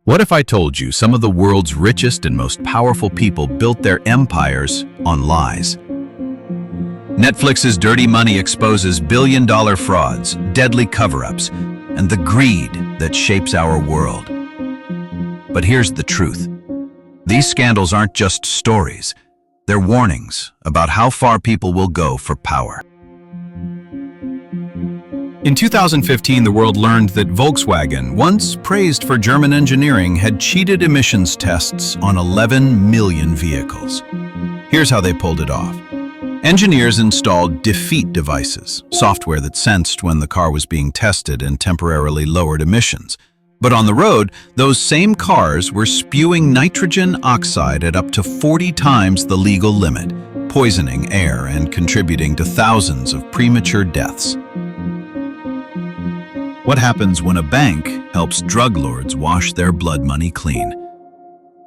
What if I told you some of the world's richest and most powerful people built their empires on lies? Netflix's Dirty Money exposes billion-dollar frauds, deadly cover-ups, and the greed that shapes our world. But here's the truth. These scandals aren't just stories. They're warnings about how far people will go for power. In 2015, the world learned that Volkswagen, once praised for German engineering, had cheated emissions tests on 11 million vehicles. Here's how they pulled it off. Engineers installed defeat devices, software that sensed when the car was being tested and temporarily lowered emissions. But on the road, those same cars were spewing nitrogen oxide at up to 40 times the legal limit, poisoning air and contributing to thousands of premature deaths. What happens when a bank helps drug lords wash their blood money clean?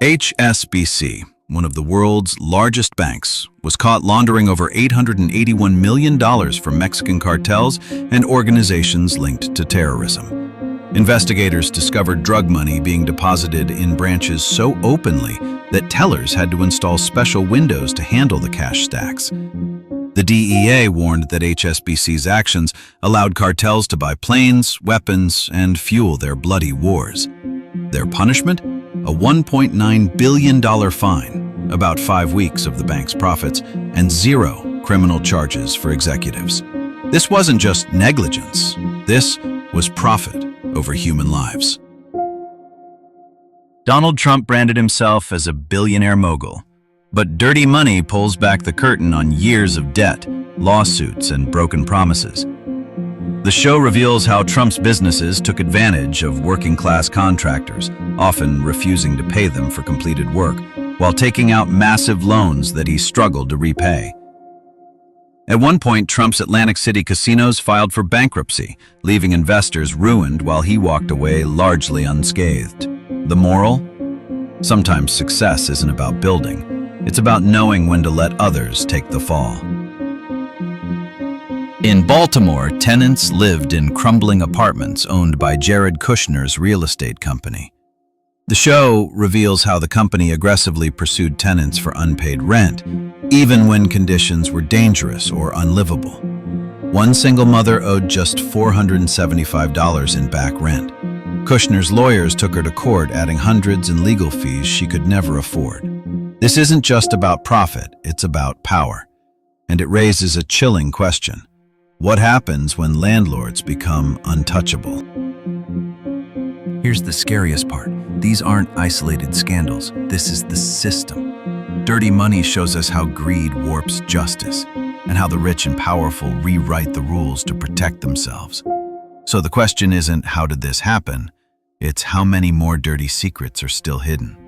HSBC, one of the world's largest banks, was caught laundering over $881 million from Mexican cartels and organizations linked to terrorism. Investigators discovered drug money being deposited in branches so openly that tellers had to install special windows to handle the cash stacks. The DEA warned that HSBC's actions allowed cartels to buy planes, weapons, and fuel their bloody wars. Their punishment? A $1.9 billion fine, about 5 weeks of the bank's profits, and 0 criminal charges for executives. This wasn't just negligence. This was profit over human lives. Donald Trump branded himself as a billionaire mogul. But Dirty Money pulls back the curtain on years of debt, lawsuits, and broken promises. The show reveals how Trump's businesses took advantage of working-class contractors, often refusing to pay them for completed work, while taking out massive loans that he struggled to repay. At one point, Trump's Atlantic City casinos filed for bankruptcy, leaving investors ruined while he walked away largely unscathed. The moral? Sometimes success isn't about building. It's about knowing when to let others take the fall. In Baltimore, tenants lived in crumbling apartments owned by Jared Kushner's real estate company. The show reveals how the company aggressively pursued tenants for unpaid rent, even when conditions were dangerous or unlivable. One single mother owed just $475 in back rent. Kushner's lawyers took her to court, adding hundreds in legal fees she could never afford. This isn't just about profit, it's about power. And it raises a chilling question. What happens when landlords become untouchable? Here's the scariest part. These aren't isolated scandals. This is the system. Dirty Money shows us how greed warps justice, and how the rich and powerful rewrite the rules to protect themselves. So the question isn't, how did this happen? It's how many more dirty secrets are still hidden.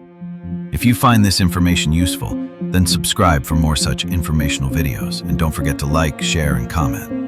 If you find this information useful, then subscribe for more such informational videos, and don't forget to like, share, and comment.